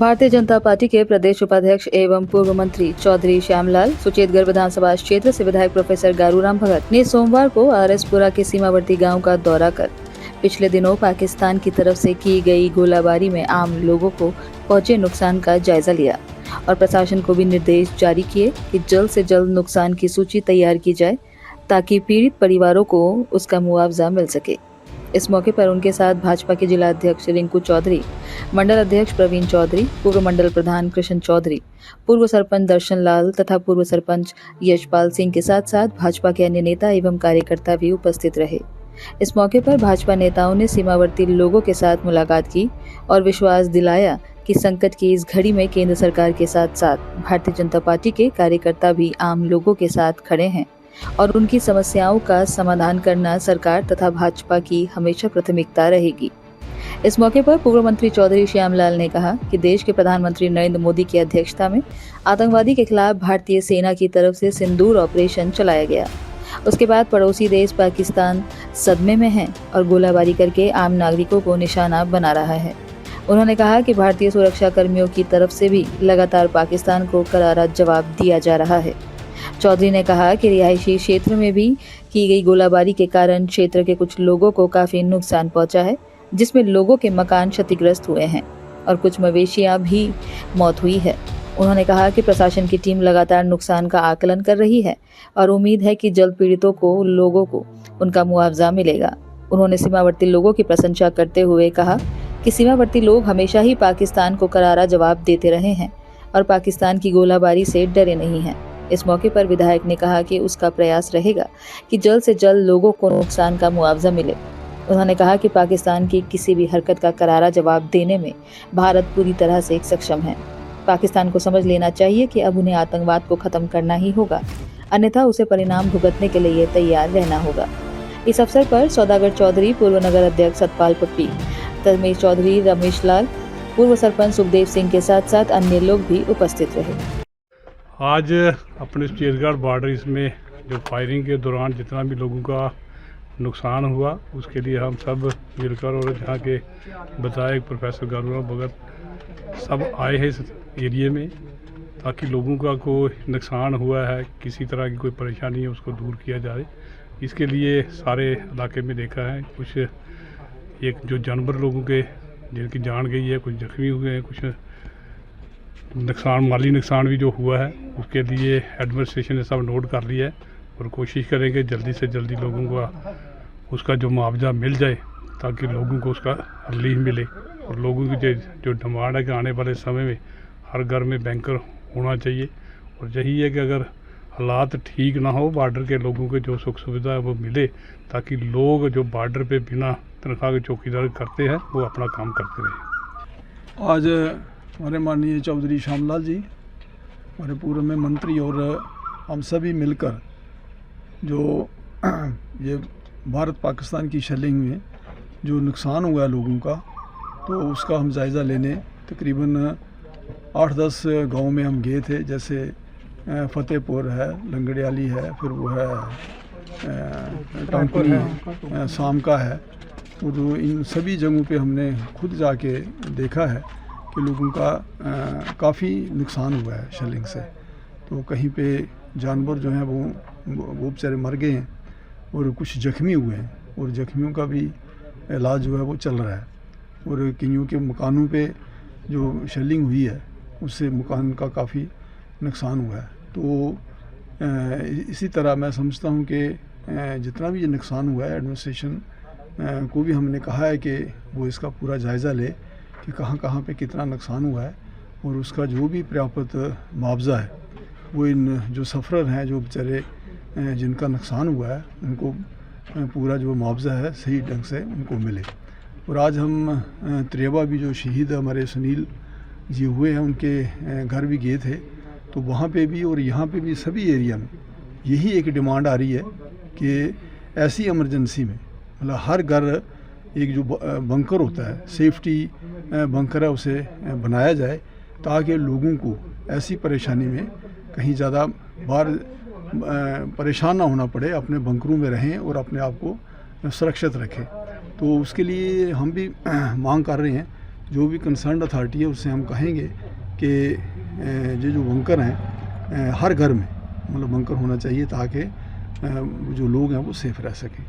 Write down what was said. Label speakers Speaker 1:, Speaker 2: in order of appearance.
Speaker 1: Bharatiya Janata party के प्रदेश उपाध्यक्ष एवं पूर्व मंत्री चौधरी श्यामलाल सुचेतगढ़ विधानसभा क्षेत्र से विधायक प्रोफेसर गारूराम भगत ने सोमवार को आरएसपुरा के सीमावर्ती गांव का दौरा कर पिछले दिनों पाकिस्तान की तरफ से की गई गोलाबारी में आम लोगों को पहुंचे नुकसान का जायजा लिया और प्रशासन को भी निर्देश जारी किए कि जल्द से जल्द नुकसान की सूची तैयार की जाए ताकि पीड़ित परिवारों को उसका मुआवजा मिल सके। इस मौके पर उनके साथ भाजपा के जिला अध्यक्ष रिंकू चौधरी, मंडल अध्यक्ष प्रवीण चौधरी, पूर्व मंडल प्रधान कृष्ण चौधरी, पूर्व सरपंच दर्शन लाल तथा पूर्व सरपंच यशपाल सिंह के साथ साथ भाजपा के अन्य नेता एवं कार्यकर्ता भी उपस्थित रहे। इस मौके पर भाजपा नेताओं ने सीमावर्ती लोगों के साथ मुलाकात की और विश्वास दिलाया कि संकट की इस घड़ी में केंद्र सरकार के साथ साथ भारतीय जनता पार्टी के कार्यकर्ता भी आम लोगों के साथ खड़े हैं और उनकी समस्याओं का समाधान करना सरकार तथा भाजपा की हमेशा प्राथमिकता रहेगी। इस मौके पर पूर्व मंत्री चौधरी श्यामलाल ने कहा कि देश के प्रधानमंत्री नरेंद्र मोदी की अध्यक्षता में आतंकवादी के खिलाफ भारतीय सेना की तरफ से सिंदूर ऑपरेशन चलाया गया। उसके बाद पड़ोसी देश पाकिस्तान सदमे में है और गोलाबारी करके आम नागरिकों को निशाना बना रहा है। उन्होंने कहा कि भारतीय सुरक्षा कर्मियों की तरफ से भी लगातार पाकिस्तान को करारा जवाब दिया जा रहा है। चौधरी ने कहा कि रिहायशी क्षेत्र में भी की गई गोलाबारी के कारण क्षेत्र के कुछ लोगों को काफी नुकसान पहुंचा है, जिसमें लोगों के मकान क्षतिग्रस्त हुए हैं और कुछ मवेशियां भी मौत हुई है। उन्होंने कहा कि प्रशासन की टीम लगातार नुकसान का आकलन कर रही है और उम्मीद है कि जल्द पीड़ितों को लोगों को उनका मुआवजा मिलेगा। उन्होंने सीमावर्ती लोगों की प्रशंसा करते हुए कहा कि सीमावर्ती लोग हमेशा ही पाकिस्तान को करारा जवाब देते रहे हैं और पाकिस्तान की गोलाबारी से डरे नहीं हैं। इस मौके पर विधायक ने कहा कि उसका प्रयास रहेगा कि जल्द से जल्द लोगों को नुकसान का मुआवजा मिले। उन्होंने कहा कि पाकिस्तान की किसी भी हरकत का करारा जवाब देने में भारत पूरी तरह से सक्षम है। पाकिस्तान को समझ लेना चाहिए कि अब उन्हें आतंकवाद को खत्म करना ही होगा, अन्यथा उसे परिणाम भुगतने के लिए तैयार रहना होगा। इस अवसर पर सौदागर चौधरी, पूर्व नगर अध्यक्ष सतपाल पप्पी, तमेश चौधरी, रमेश लाल, पूर्व सरपंच सुखदेव सिंह के साथ साथ अन्य लोग भी उपस्थित रहे।
Speaker 2: आज अपने सुचेतगढ़ बॉर्डर इसमें जो फायरिंग के दौरान जितना भी लोगों का नुकसान हुआ उसके लिए हम सब मिलकर और यहाँ के विधायक प्रोफेसर गारूराम भगत सब आए हैं इस एरिए में ताकि लोगों का कोई नुकसान हुआ है, किसी तरह की कोई परेशानी है उसको दूर किया जाए। इसके लिए सारे इलाके में देखा है कुछ एक जो जानवर लोगों के जिनकी जान गई है, कुछ जख्मी हुए हैं, कुछ नुकसान माली नुकसान भी जो हुआ है उसके लिए एडमिनिस्ट्रेशन ने सब नोट कर लिया है और कोशिश करेंगे जल्दी से जल्दी लोगों को उसका जो मुआवजा मिल जाए ताकि लोगों को उसका रिलीफ मिले। और लोगों की जो डिमांड है कि आने वाले समय में हर घर में बैंकर होना चाहिए और यही है कि अगर हालात ठीक ना हो बॉर्डर के लोगों के जो सुख सुविधा है वो मिले ताकि लोग जो बॉर्डर पे बिना तनख्वाह के चौकीदार करते हैं वो अपना काम करते रहें।
Speaker 3: आज हमारे माननीय चौधरी श्यामलाल जी, हमारे पूर्व में मंत्री और हम सभी मिलकर जो ये भारत पाकिस्तान की शेलिंग में जो नुकसान हुआ है लोगों का, तो उसका हम जायज़ा लेने तकरीबन 8-10 गांव में हम गए थे। जैसे फतेहपुर है, लंगड़ियाली है, फिर वो है टांकुरी है, सामका है। तो जो इन सभी जगहों पे हमने खुद जाके देखा है कि लोगों का काफ़ी नुकसान हुआ है शेलिंग से। तो कहीं पे जानवर जो हैं वो बेचारे मर गए हैं और कुछ जख्मी हुए हैं और जख्मियों का भी इलाज जो है वो चल रहा है। और कईयों के मकानों पे जो शेलिंग हुई है उससे मकान का काफ़ी नुकसान हुआ है। तो इसी तरह मैं समझता हूँ कि जितना भी ये नुकसान हुआ है एडमिनिस्ट्रेशन को भी हमने कहा है कि वो इसका पूरा जायज़ा ले कि कहाँ कहाँ पे कितना नुकसान हुआ है और उसका जो भी पर्याप्त मुआवजा है वो इन जो सफ़रर हैं, जो बेचारे जिनका नुकसान हुआ है, उनको पूरा जो मुआवजा है सही ढंग से उनको मिले। और आज हम त्रेवा भी जो शहीद हमारे सुनील जी हुए हैं उनके घर भी गए थे। तो वहाँ पे भी और यहाँ पे भी सभी एरिया में यही एक डिमांड आ रही है कि ऐसी इमरजेंसी में मतलब हर घर एक जो बंकर होता है, सेफ्टी बंकर है, उसे बनाया जाए ताकि लोगों को ऐसी परेशानी में कहीं ज़्यादा बाहर परेशान ना होना पड़े, अपने बंकरों में रहें और अपने आप को सुरक्षित रखें। तो उसके लिए हम भी मांग कर रहे हैं जो भी कंसर्न अथॉरिटी है उससे हम कहेंगे कि ये जो बंकर हैं हर घर में मतलब बंकर होना चाहिए ताकि जो लोग हैं वो सेफ रह सकें।